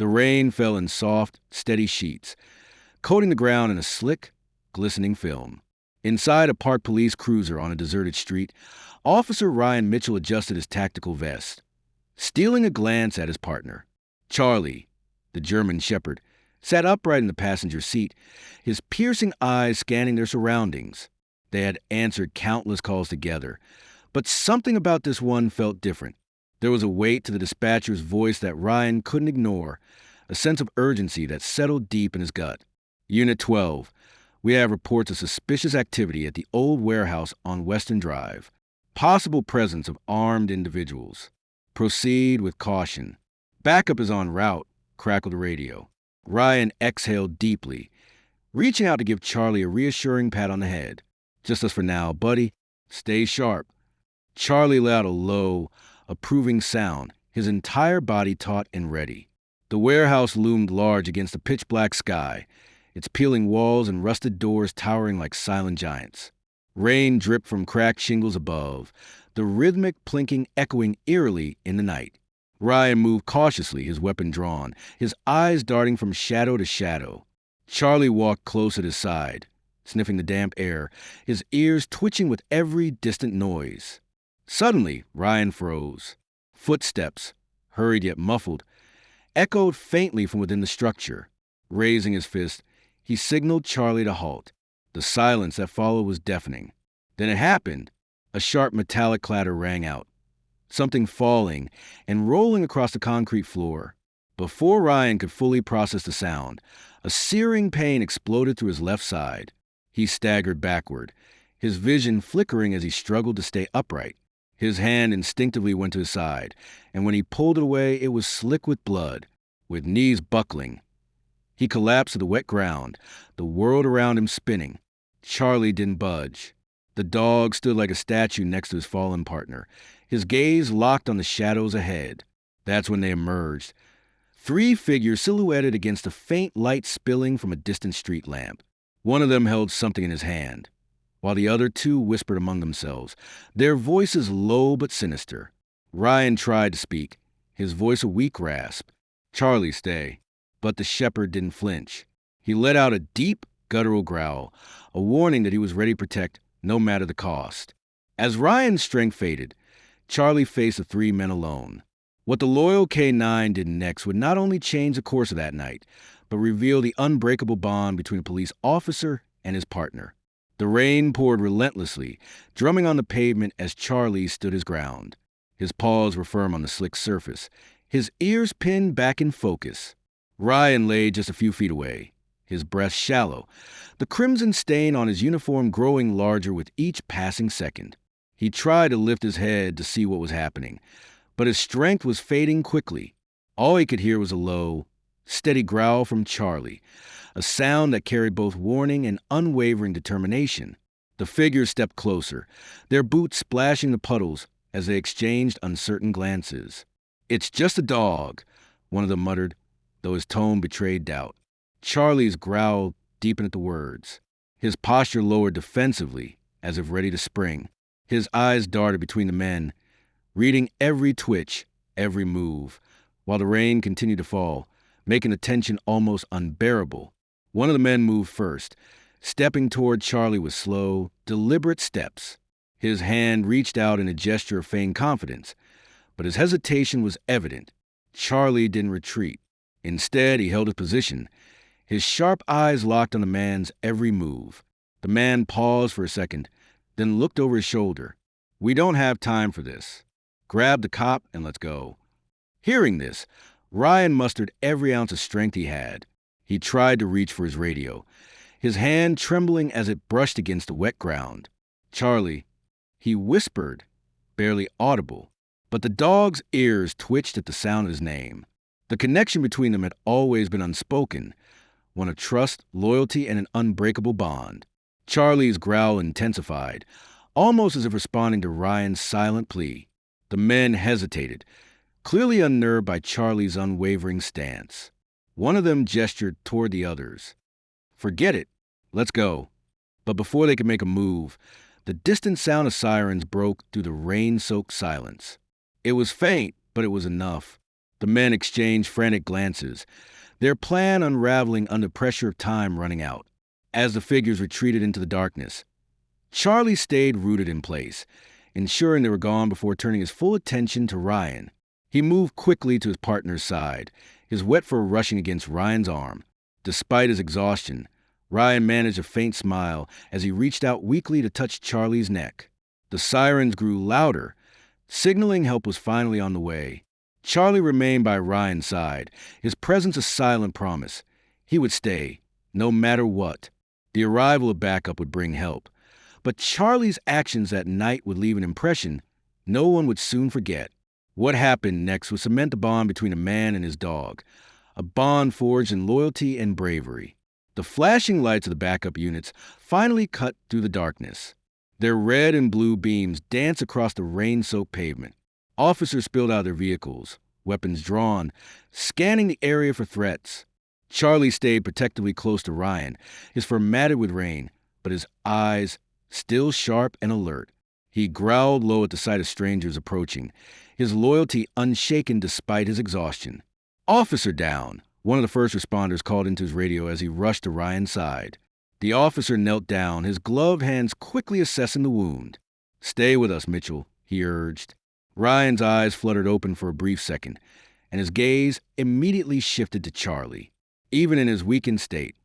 The rain fell in soft, steady sheets, coating the ground in a slick, glistening film. Inside a parked police cruiser on a deserted street, Officer Ryan Mitchell adjusted his tactical vest, stealing a glance at his partner. Charlie, the German shepherd, sat upright in the passenger seat, his piercing eyes scanning their surroundings. They had answered countless calls together, but something about this one felt different. There was a weight to the dispatcher's voice that Ryan couldn't ignore, a sense of urgency that settled deep in his gut. Unit 12, we have reports of suspicious activity at the old warehouse on Western Drive. Possible presence of armed individuals. Proceed with caution. Backup is en route, crackled the radio. Ryan exhaled deeply, reaching out to give Charlie a reassuring pat on the head. Just as for now, buddy. Stay sharp. Charlie let out a low, approving sound, his entire body taut and ready. The warehouse loomed large against the pitch-black sky, its peeling walls and rusted doors towering like silent giants. Rain dripped from cracked shingles above, the rhythmic plinking echoing eerily in the night. Ryan moved cautiously, his weapon drawn, his eyes darting from shadow to shadow. Charlie walked close at his side, sniffing the damp air, his ears twitching with every distant noise. Suddenly, Ryan froze. Footsteps, hurried yet muffled, echoed faintly from within the structure. Raising his fist, he signaled Charlie to halt. The silence that followed was deafening. Then it happened. A sharp metallic clatter rang out, something falling and rolling across the concrete floor. Before Ryan could fully process the sound, a searing pain exploded through his left side. He staggered backward, his vision flickering as he struggled to stay upright. His hand instinctively went to his side, and when he pulled it away, it was slick with blood, with knees buckling. He collapsed to the wet ground, the world around him spinning. Charlie didn't budge. The dog stood like a statue next to his fallen partner, his gaze locked on the shadows ahead. That's when they emerged. 3 figures silhouetted against the faint light spilling from a distant street lamp. One of them held something in his hand, while the other 2 whispered among themselves, their voices low but sinister. Ryan tried to speak, his voice a weak rasp. "Charlie, stay." But the shepherd didn't flinch. He let out a deep, guttural growl, a warning that he was ready to protect no matter the cost. As Ryan's strength faded, Charlie faced the 3 men alone. What the loyal K-9 did next would not only change the course of that night, but reveal the unbreakable bond between a police officer and his partner. The rain poured relentlessly, drumming on the pavement as Charlie stood his ground. His paws were firm on the slick surface, his ears pinned back in focus. Ryan lay just a few feet away, his breath shallow, the crimson stain on his uniform growing larger with each passing second. He tried to lift his head to see what was happening, but his strength was fading quickly. All he could hear was a low, steady growl from Charlie, a sound that carried both warning and unwavering determination. The figures stepped closer, their boots splashing the puddles as they exchanged uncertain glances. "It's just a dog," one of them muttered, though his tone betrayed doubt. Charlie's growl deepened at the words. His posture lowered defensively, as if ready to spring. His eyes darted between the men, reading every twitch, every move, while the rain continued to fall, making the tension almost unbearable. One of the men moved first, stepping toward Charlie with slow, deliberate steps. His hand reached out in a gesture of feigned confidence, but his hesitation was evident. Charlie didn't retreat. Instead, he held his position, his sharp eyes locked on the man's every move. The man paused for a second, then looked over his shoulder. "We don't have time for this. Grab the cop and let's go." Hearing this, Ryan mustered every ounce of strength he had. He tried to reach for his radio, his hand trembling as it brushed against the wet ground. "Charlie," he whispered, barely audible, but the dog's ears twitched at the sound of his name. The connection between them had always been unspoken, one of trust, loyalty, and an unbreakable bond. Charlie's growl intensified, almost as if responding to Ryan's silent plea. The men hesitated, clearly unnerved by Charlie's unwavering stance. One of them gestured toward the others. "Forget it. Let's go." But before they could make a move, the distant sound of sirens broke through the rain-soaked silence. It was faint, but it was enough. The men exchanged frantic glances, their plan unraveling under pressure of time running out. As the figures retreated into the darkness, Charlie stayed rooted in place, ensuring they were gone before turning his full attention to Ryan. He moved quickly to his partner's side, his wet fur rushing against Ryan's arm. Despite his exhaustion, Ryan managed a faint smile as he reached out weakly to touch Charlie's neck. The sirens grew louder, signaling help was finally on the way. Charlie remained by Ryan's side, his presence a silent promise. He would stay, no matter what. The arrival of backup would bring help. But Charlie's actions that night would leave an impression no one would soon forget. What happened next would cement the bond between a man and his dog, a bond forged in loyalty and bravery. The flashing lights of the backup units finally cut through the darkness. Their red and blue beams danced across the rain-soaked pavement. Officers spilled out of their vehicles, weapons drawn, scanning the area for threats. Charlie stayed protectively close to Ryan, his fur matted with rain, but his eyes still sharp and alert. He growled low at the sight of strangers approaching, his loyalty unshaken despite his exhaustion. "Officer down," one of the first responders called into his radio as he rushed to Ryan's side. The officer knelt down, his gloved hands quickly assessing the wound. "Stay with us, Mitchell," he urged. Ryan's eyes fluttered open for a brief second, and his gaze immediately shifted to Charlie. Even in his weakened state,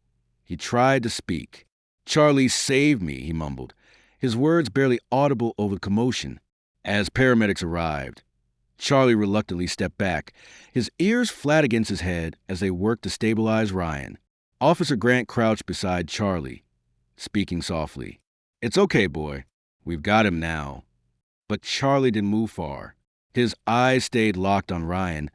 he tried to speak. "Charlie, save me," he mumbled, his words barely audible over the commotion. As paramedics arrived, Charlie reluctantly stepped back, his ears flat against his head as they worked to stabilize Ryan. Officer Grant crouched beside Charlie, speaking softly. "It's okay, boy. We've got him now." But Charlie didn't move far. His eyes stayed locked on Ryan,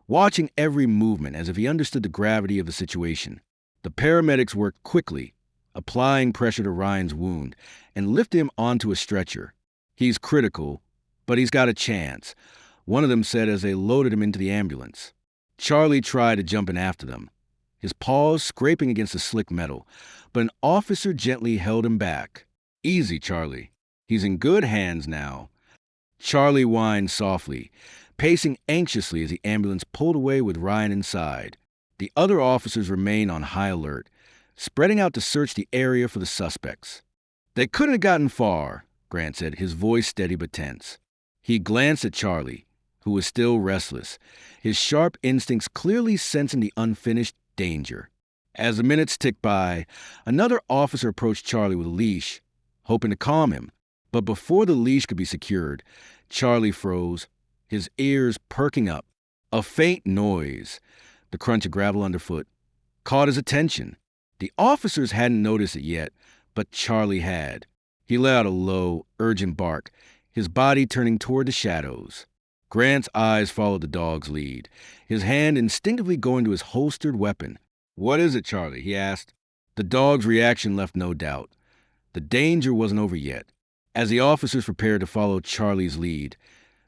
watching every movement as if he understood the gravity of the situation. The paramedics worked quickly, applying pressure to Ryan's wound, and lifted him onto a stretcher. "He's critical, but he's got a chance," one of them said as they loaded him into the ambulance. Charlie tried to jump in after them, his paws scraping against the slick metal, but an officer gently held him back. "Easy, Charlie. He's in good hands now." Charlie whined softly, pacing anxiously as the ambulance pulled away with Ryan inside. The other officers remained on high alert, spreading out to search the area for the suspects. "They couldn't have gotten far," Grant said, his voice steady but tense. He glanced at Charlie, who was still restless, his sharp instincts clearly sensing the unfinished danger. As the minutes ticked by, another officer approached Charlie with a leash, hoping to calm him. But before the leash could be secured, Charlie froze, his ears perking up. A faint noise, the crunch of gravel underfoot, caught his attention. The officers hadn't noticed it yet, but Charlie had. He let out a low, urgent bark, his body turning toward the shadows. Grant's eyes followed the dog's lead, his hand instinctively going to his holstered weapon. "What is it, Charlie?" he asked. The dog's reaction left no doubt. The danger wasn't over yet. As the officers prepared to follow Charlie's lead,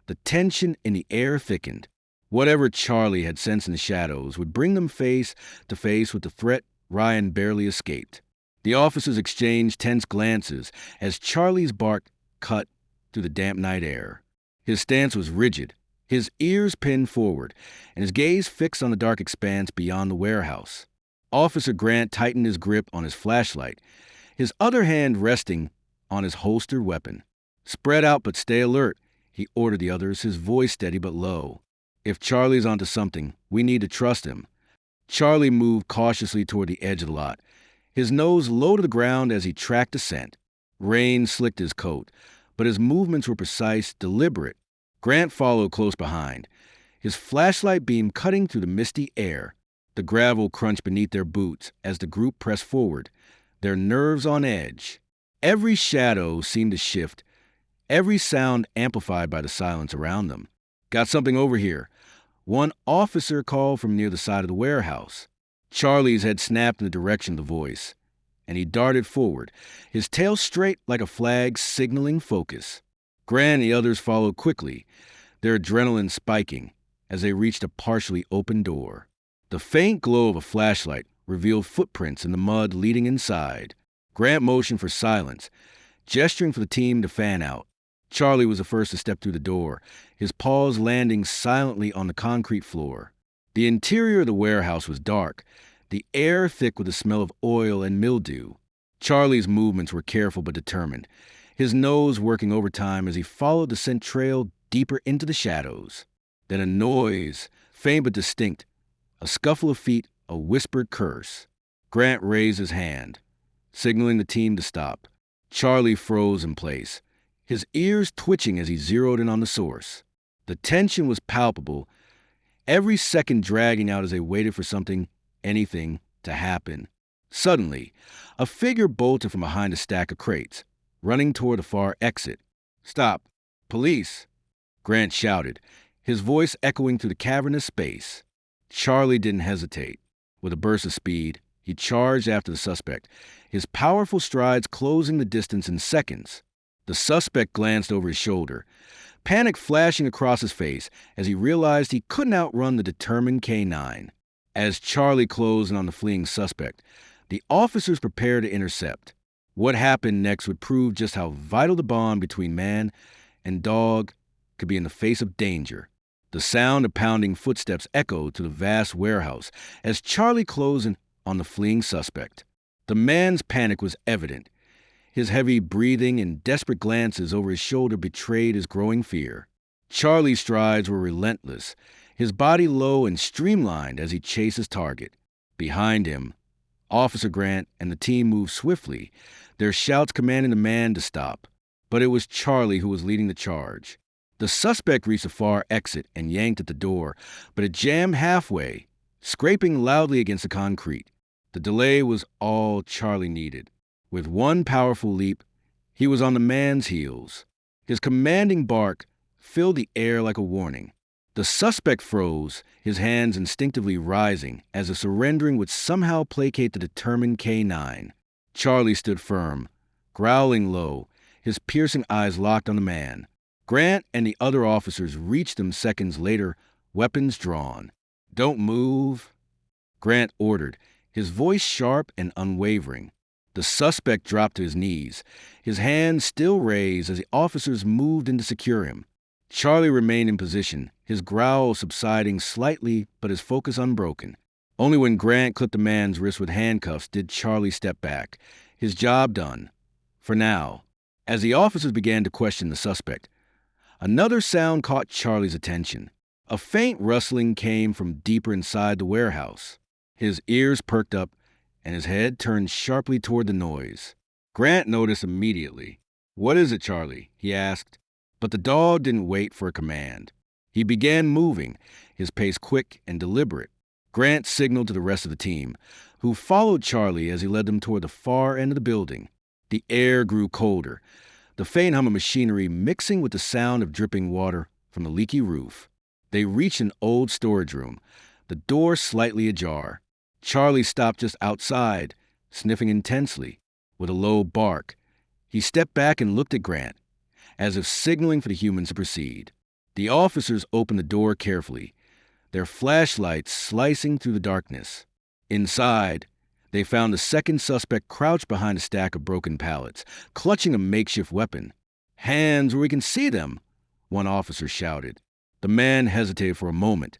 the tension in the air thickened. Whatever Charlie had sensed in the shadows would bring them face to face with the threat Ryan barely escaped. The officers exchanged tense glances as Charlie's bark cut through the damp night air. His stance was rigid, his ears pinned forward, and his gaze fixed on the dark expanse beyond the warehouse. Officer Grant tightened his grip on his flashlight, his other hand resting on his holstered weapon. "Spread out but stay alert," he ordered the others, his voice steady but low. "If Charlie's onto something, we need to trust him." Charlie moved cautiously toward the edge of the lot, his nose low to the ground as he tracked the scent. Rain slicked his coat, but his movements were precise, deliberate. Grant followed close behind, his flashlight beam cutting through the misty air. The gravel crunched beneath their boots as the group pressed forward, their nerves on edge. Every shadow seemed to shift, every sound amplified by the silence around them. "Got something over here," one officer called from near the side of the warehouse. Charlie's head snapped in the direction of the voice, and he darted forward, his tail straight like a flag signaling focus. Grant and the others followed quickly, their adrenaline spiking as they reached a partially open door. The faint glow of a flashlight revealed footprints in the mud leading inside. Grant motioned for silence, gesturing for the team to fan out. Charlie was the first to step through the door, his paws landing silently on the concrete floor. The interior of the warehouse was dark, the air thick with the smell of oil and mildew. Charlie's movements were careful but determined, his nose working overtime as he followed the scent trail deeper into the shadows. Then a noise, faint but distinct, a scuffle of feet, a whispered curse. Grant raised his hand, signaling the team to stop. Charlie froze in place, his ears twitching as he zeroed in on the source. The tension was palpable, every second dragging out as they waited for something, anything, to happen. Suddenly, a figure bolted from behind a stack of crates, running toward the far exit. "Stop! Police!" Grant shouted, his voice echoing through the cavernous space. Charlie didn't hesitate. With a burst of speed, he charged after the suspect, his powerful strides closing the distance in seconds. The suspect glanced over his shoulder, panic flashing across his face as he realized he couldn't outrun the determined K9. As Charlie closed in on the fleeing suspect, the officers prepared to intercept. What happened next would prove just how vital the bond between man and dog could be in the face of danger. The sound of pounding footsteps echoed to the vast warehouse as Charlie closed in on the fleeing suspect. The man's panic was evident. His heavy breathing and desperate glances over his shoulder betrayed his growing fear. Charlie's strides were relentless, his body low and streamlined as he chased his target. Behind him, Officer Grant and the team moved swiftly, their shouts commanding the man to stop. But it was Charlie who was leading the charge. The suspect reached the far exit and yanked at the door, but it jammed halfway, scraping loudly against the concrete. The delay was all Charlie needed. With one powerful leap, he was on the man's heels. His commanding bark filled the air like a warning. The suspect froze, his hands instinctively rising, as if surrendering would somehow placate the determined K9. Charlie stood firm, growling low, his piercing eyes locked on the man. Grant and the other officers reached him seconds later, weapons drawn. "Don't move," Grant ordered, his voice sharp and unwavering. The suspect dropped to his knees, his hands still raised as the officers moved in to secure him. Charlie remained in position, his growl subsiding slightly but his focus unbroken. Only when Grant clipped the man's wrist with handcuffs did Charlie step back, his job done. For now. As the officers began to question the suspect, another sound caught Charlie's attention. A faint rustling came from deeper inside the warehouse. His ears perked up, and his head turned sharply toward the noise. Grant noticed immediately. "What is it, Charlie?" he asked. But the dog didn't wait for a command. He began moving, his pace quick and deliberate. Grant signaled to the rest of the team, who followed Charlie as he led them toward the far end of the building. The air grew colder, the faint hum of machinery mixing with the sound of dripping water from the leaky roof. They reached an old storage room, the door slightly ajar. Charlie stopped just outside, sniffing intensely. With a low bark, he stepped back and looked at Grant, as if signaling for the humans to proceed. The officers opened the door carefully, their flashlights slicing through the darkness. Inside, they found the second suspect crouched behind a stack of broken pallets, clutching a makeshift weapon. "Hands where we can see them," one officer shouted. The man hesitated for a moment,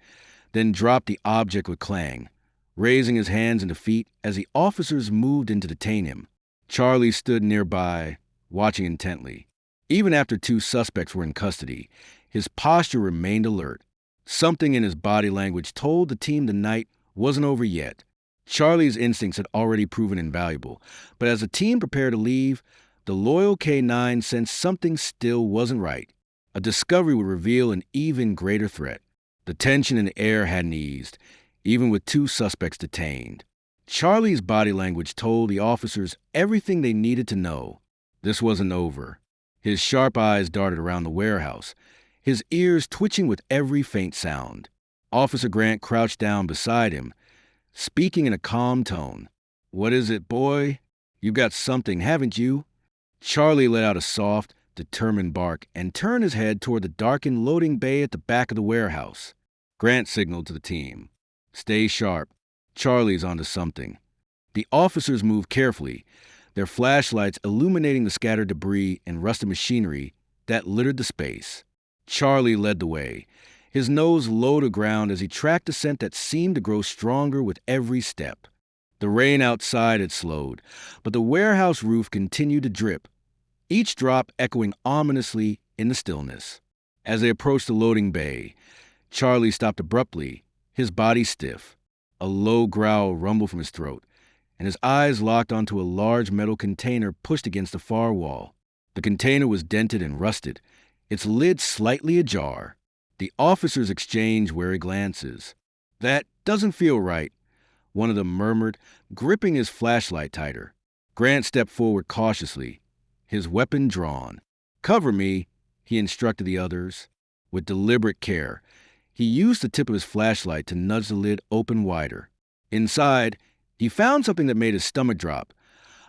then dropped the object with clang, raising his hands and feet as the officers moved in to detain him. Charlie stood nearby, watching intently. Even after two suspects were in custody, his posture remained alert. Something in his body language told the team the night wasn't over yet. Charlie's instincts had already proven invaluable, but as the team prepared to leave, the loyal K9 sensed something still wasn't right. A discovery would reveal an even greater threat. The tension in the air hadn't eased, even with two suspects detained. Charlie's body language told the officers everything they needed to know. This wasn't over. His sharp eyes darted around the warehouse, his ears twitching with every faint sound. Officer Grant crouched down beside him, speaking in a calm tone. "What is it, boy? You've got something, haven't you?" Charlie let out a soft, determined bark and turned his head toward the darkened loading bay at the back of the warehouse. Grant signaled to the team. "Stay sharp. Charlie's onto something." The officers moved carefully, their flashlights illuminating the scattered debris and rusted machinery that littered the space. Charlie led the way, his nose low to ground as he tracked a scent that seemed to grow stronger with every step. The rain outside had slowed, but the warehouse roof continued to drip, each drop echoing ominously in the stillness. As they approached the loading bay, Charlie stopped abruptly, his body stiff. A low growl rumbled from his throat, and his eyes locked onto a large metal container pushed against the far wall. The container was dented and rusted, its lid slightly ajar. The officers exchanged wary glances. "That doesn't feel right," one of them murmured, gripping his flashlight tighter. Grant stepped forward cautiously, his weapon drawn. "Cover me," he instructed the others. With deliberate care, he used the tip of his flashlight to nudge the lid open wider. Inside, he found something that made his stomach drop,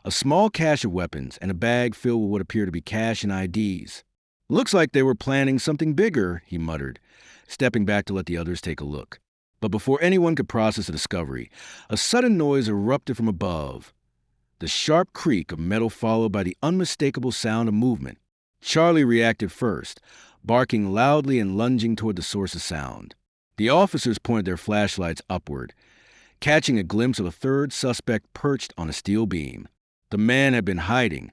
a small cache of weapons and a bag filled with what appeared to be cash and IDs. "Looks like they were planning something bigger," he muttered, stepping back to let the others take a look. But before anyone could process the discovery, a sudden noise erupted from above. The sharp creak of metal followed by the unmistakable sound of movement. Charlie reacted first, barking loudly and lunging toward the source of sound. The officers pointed their flashlights upward, catching a glimpse of a third suspect perched on a steel beam. The man had been hiding,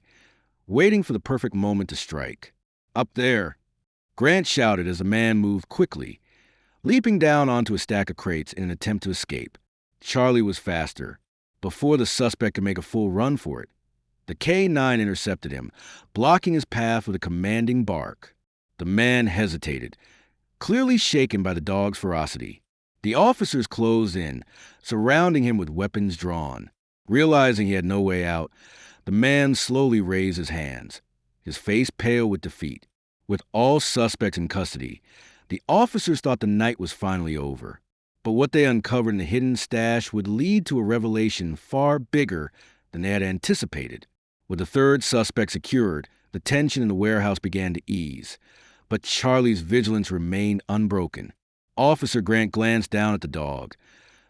waiting for the perfect moment to strike. "Up there," Grant shouted as the man moved quickly, leaping down onto a stack of crates in an attempt to escape. Charlie was faster. Before the suspect could make a full run for it, the K-9 intercepted him, blocking his path with a commanding bark. The man hesitated, clearly shaken by the dog's ferocity. The officers closed in, surrounding him with weapons drawn. Realizing he had no way out, the man slowly raised his hands, his face pale with defeat. With all suspects in custody, the officers thought the night was finally over. But what they uncovered in the hidden stash would lead to a revelation far bigger than they had anticipated. With the third suspect secured, the tension in the warehouse began to ease. But Charlie's vigilance remained unbroken. Officer Grant glanced down at the dog,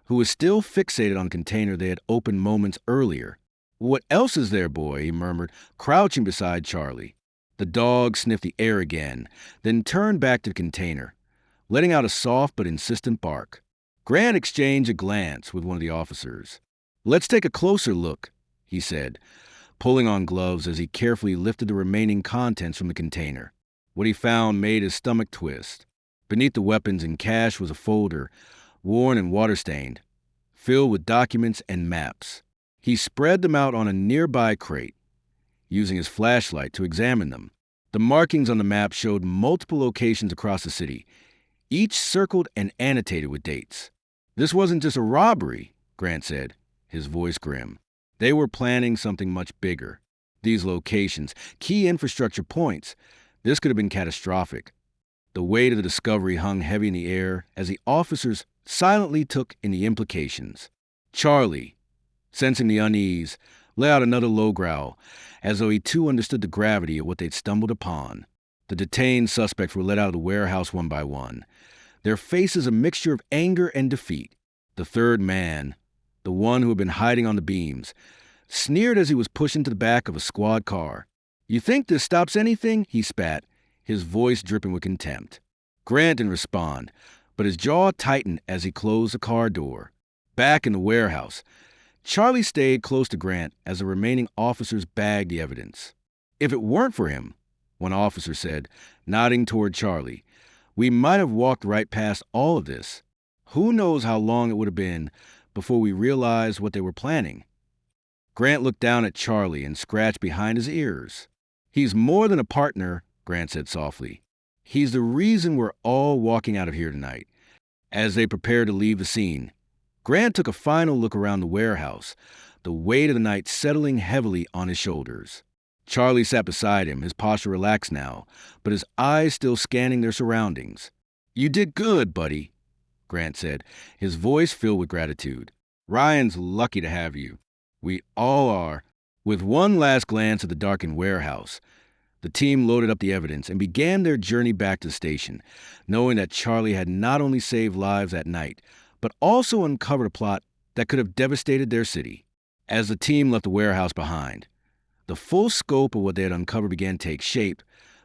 who was still fixated on the container they had opened moments earlier. "What else is there, boy?" he murmured, crouching beside Charlie. The dog sniffed the air again, then turned back to the container, letting out a soft but insistent bark. Grant exchanged a glance with one of the officers. "Let's take a closer look," he said, pulling on gloves as he carefully lifted the remaining contents from the container. What he found made his stomach twist. Beneath the weapons and cash was a folder, worn and water-stained, filled with documents and maps. He spread them out on a nearby crate, using his flashlight to examine them. The markings on the map showed multiple locations across the city, each circled and annotated with dates. "This wasn't just a robbery," Grant said, his voice grim. "They were planning something much bigger. These locations, key infrastructure points, this could have been catastrophic." The weight of the discovery hung heavy in the air as the officers silently took in the implications. Charlie, sensing the unease, let out another low growl, as though he too understood the gravity of what they'd stumbled upon. The detained suspects were let out of the warehouse one by one, their faces a mixture of anger and defeat. The third man, the one who had been hiding on the beams, sneered as he was pushed into the back of a squad car. "You think this stops anything?" he spat, his voice dripping with contempt. Grant didn't respond, but his jaw tightened as he closed the car door. Back in the warehouse, Charlie stayed close to Grant as the remaining officers bagged the evidence. "If it weren't for him," one officer said, nodding toward Charlie, "we might have walked right past all of this. Who knows how long it would have been before we realized what they were planning." Grant looked down at Charlie and scratched behind his ears. "He's more than a partner," Grant said softly. "He's the reason we're all walking out of here tonight." As they prepared to leave the scene, Grant took a final look around the warehouse, the weight of the night settling heavily on his shoulders. Charlie sat beside him, his posture relaxed now, but his eyes still scanning their surroundings. "You did good, buddy," Grant said, his voice filled with gratitude. "Ryan's lucky to have you. We all are." With one last glance at the darkened warehouse, the team loaded up the evidence and began their journey back to the station, knowing that Charlie had not only saved lives that night, but also uncovered a plot that could have devastated their city. As the team left the warehouse behind, the full scope of what they had uncovered began to take shape,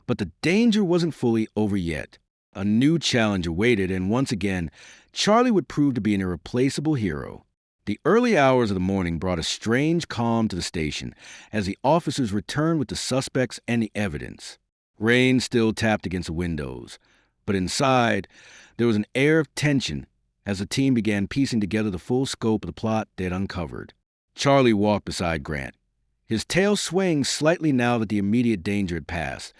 But the danger wasn't fully over yet. A new challenge awaited, and once again, Charlie would prove to be an irreplaceable hero. The early hours of the morning brought a strange calm to the station as the officers returned with the suspects and the evidence. Rain still tapped against the windows, but inside, there was an air of tension as the team began piecing together the full scope of the plot they had uncovered. Charlie walked beside Grant, his tail swaying slightly now that the immediate danger had passed,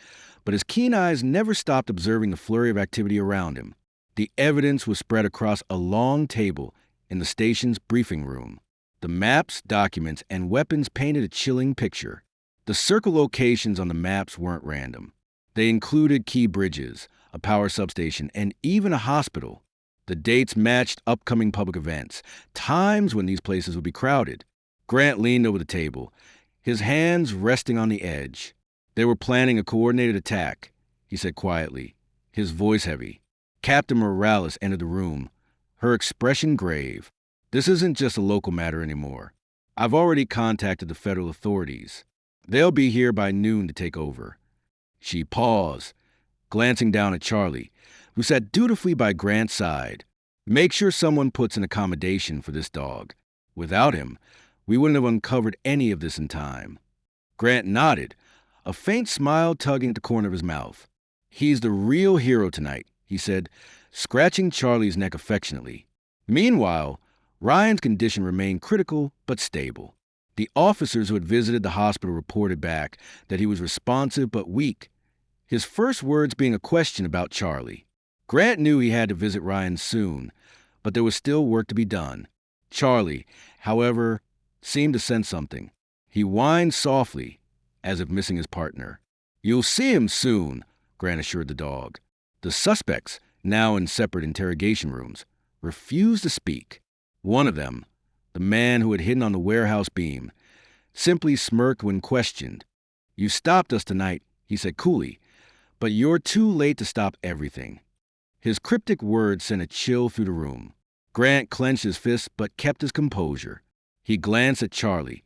but his keen eyes never stopped observing the flurry of activity around him. The evidence was spread across a long table in the station's briefing room. The maps, documents, and weapons painted a chilling picture. The circle locations on the maps weren't random. They included key bridges, a power substation, and even a hospital. The dates matched upcoming public events, times when these places would be crowded. Grant leaned over the table, his hands resting on the edge. They were planning a coordinated attack, he said quietly, his voice heavy. Captain Morales entered the room, her expression grave. This isn't just a local matter anymore. I've already contacted the federal authorities. They'll be here by noon to take over. She paused, glancing down at Charlie, who sat dutifully by Grant's side. Make sure someone puts an accommodation for this dog. Without him, we wouldn't have uncovered any of this in time. Grant nodded, a faint smile tugging at the corner of his mouth. He's the real hero tonight, he said, scratching Charlie's neck affectionately. Meanwhile, Ryan's condition remained critical but stable. The officers who had visited the hospital reported back that he was responsive but weak, his first words being a question about Charlie. Grant knew he had to visit Ryan soon, but there was still work to be done. Charlie, however, seemed to sense something. He whined softly, as if missing his partner. You'll see him soon, Grant assured the dog. The suspects, now in separate interrogation rooms, refused to speak. One of them, the man who had hidden on the warehouse beam, simply smirked when questioned. You stopped us tonight, he said coolly, but you're too late to stop everything. His cryptic words sent a chill through the room. Grant clenched his fists but kept his composure. He glanced at Charlie,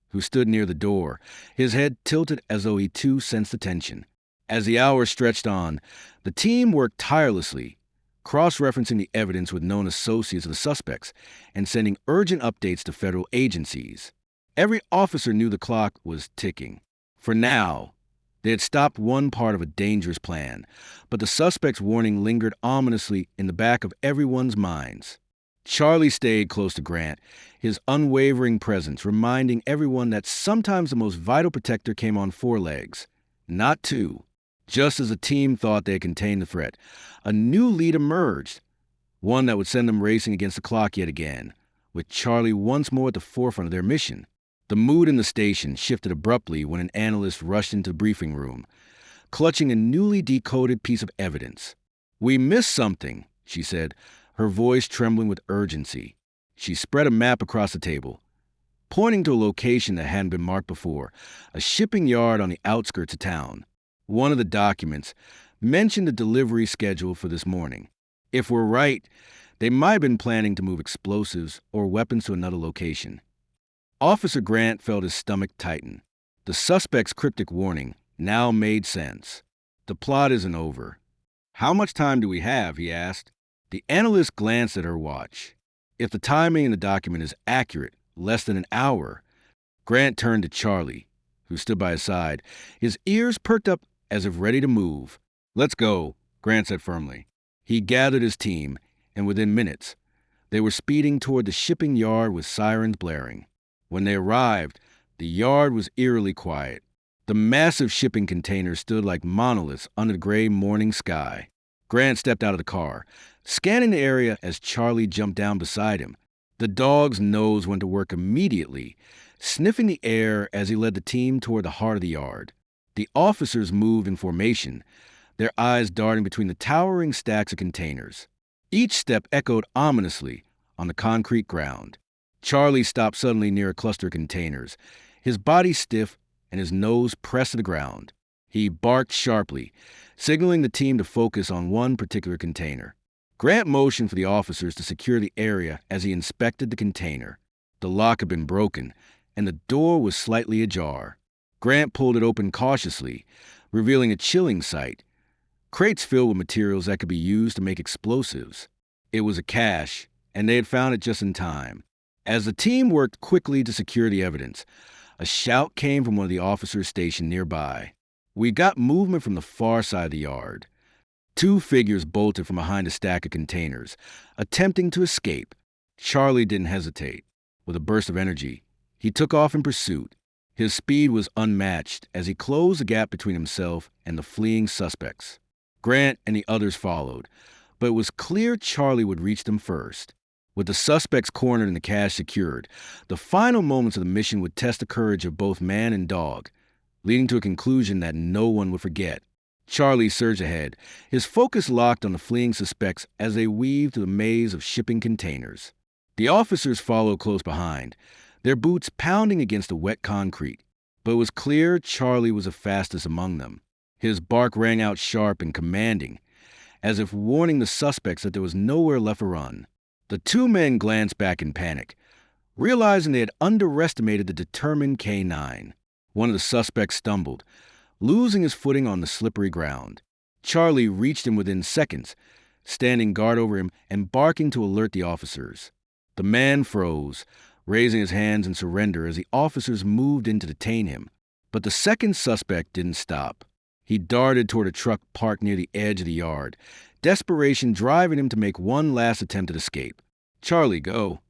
who stood near the door, his head tilted as though he too sensed the tension. As the hours stretched on, the team worked tirelessly, cross-referencing the evidence with known associates of the suspects and sending urgent updates to federal agencies. Every officer knew the clock was ticking. For now, they had stopped one part of a dangerous plan, but the suspect's warning lingered ominously in the back of everyone's minds. Charlie stayed close to Grant, his unwavering presence reminding everyone that sometimes the most vital protector came on 4 legs, not 2. Just as the team thought they had contained the threat, a new lead emerged, one that would send them racing against the clock yet again, with Charlie once more at the forefront of their mission. The mood in the station shifted abruptly when an analyst rushed into the briefing room, clutching a newly decoded piece of evidence. We missed something, she said, her voice trembling with urgency. She spread a map across the table, pointing to a location that hadn't been marked before, a shipping yard on the outskirts of town. One of the documents mentioned the delivery schedule for this morning. If we're right, they might have been planning to move explosives or weapons to another location. Officer Grant felt his stomach tighten. The suspect's cryptic warning now made sense. The plot isn't over. How much time do we have? He asked. The analyst glanced at her watch. If the timing in the document is accurate, less than an hour. Grant turned to Charlie, who stood by his side, his ears perked up as if ready to move. Let's go, Grant said firmly. He gathered his team, and within minutes, they were speeding toward the shipping yard with sirens blaring. When they arrived, the yard was eerily quiet. The massive shipping containers stood like monoliths under the gray morning sky. Grant stepped out of the car, scanning the area as Charlie jumped down beside him. The dog's nose went to work immediately, sniffing the air as he led the team toward the heart of the yard. The officers moved in formation, their eyes darting between the towering stacks of containers. Each step echoed ominously on the concrete ground. Charlie stopped suddenly near a cluster of containers, his body stiff and his nose pressed to the ground. He barked sharply, signaling the team to focus on one particular container. Grant motioned for the officers to secure the area as he inspected the container. The lock had been broken, and the door was slightly ajar. Grant pulled it open cautiously, revealing a chilling sight: crates filled with materials that could be used to make explosives. It was a cache, and they had found it just in time. As the team worked quickly to secure the evidence, a shout came from one of the officers stationed nearby. We got movement from the far side of the yard. Two figures bolted from behind a stack of containers, attempting to escape. Charlie didn't hesitate. With a burst of energy, he took off in pursuit. His speed was unmatched as he closed the gap between himself and the fleeing suspects. Grant and the others followed, but it was clear Charlie would reach them first. With the suspects cornered and the cache secured, the final moments of the mission would test the courage of both man and dog, leading to a conclusion that no one would forget. Charlie surged ahead, his focus locked on the fleeing suspects as they weaved through the maze of shipping containers. The officers followed close behind, their boots pounding against the wet concrete, but it was clear Charlie was the fastest among them. His bark rang out sharp and commanding, as if warning the suspects that there was nowhere left to run. The two men glanced back in panic, realizing they had underestimated the determined K9. One of the suspects stumbled, losing his footing on the slippery ground. Charlie reached him within seconds, standing guard over him and barking to alert the officers. The man froze, raising his hands in surrender as the officers moved in to detain him. But the second suspect didn't stop. He darted toward a truck parked near the edge of the yard, desperation driving him to make one last attempt at escape. "Charlie, go,"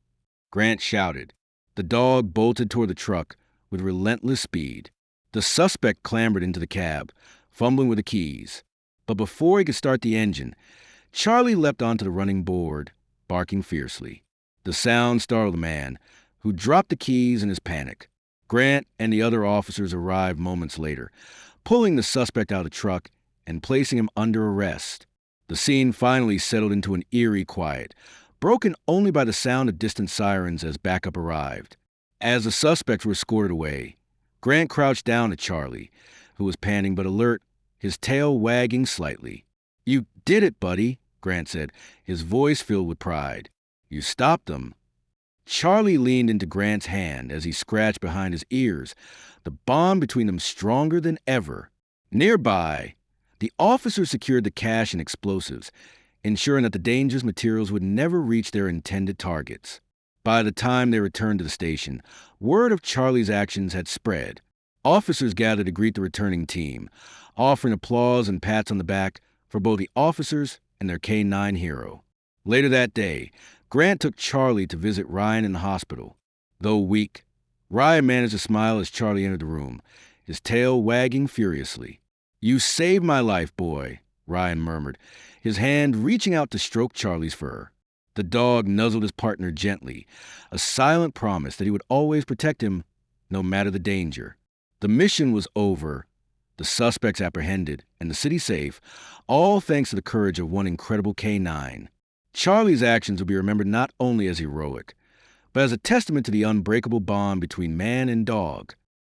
Grant shouted. The dog bolted toward the truck with relentless speed. The suspect clambered into the cab, fumbling with the keys. But before he could start the engine, Charlie leapt onto the running board, barking fiercely. The sound startled the man, who dropped the keys in his panic. Grant and the other officers arrived moments later, pulling the suspect out of the truck and placing him under arrest. The scene finally settled into an eerie quiet, broken only by the sound of distant sirens as backup arrived. As the suspects were escorted away, Grant crouched down at Charlie, who was panting but alert, his tail wagging slightly. "You did it, buddy," Grant said, his voice filled with pride. "You stopped them." Charlie leaned into Grant's hand as he scratched behind his ears, the bond between them stronger than ever. Nearby, the officers secured the cache and explosives, ensuring that the dangerous materials would never reach their intended targets. By the time they returned to the station, word of Charlie's actions had spread. Officers gathered to greet the returning team, offering applause and pats on the back for both the officers and their K9 hero. Later that day, Grant took Charlie to visit Ryan in the hospital. Though weak, Ryan managed to smile as Charlie entered the room, his tail wagging furiously. "You saved my life, boy," Ryan murmured, his hand reaching out to stroke Charlie's fur. The dog nuzzled his partner gently, a silent promise that he would always protect him, no matter the danger. The mission was over, the suspects apprehended, and the city safe, all thanks to the courage of one incredible K9. Charlie's actions will be remembered not only as heroic, but as a testament to the unbreakable bond between man and dog.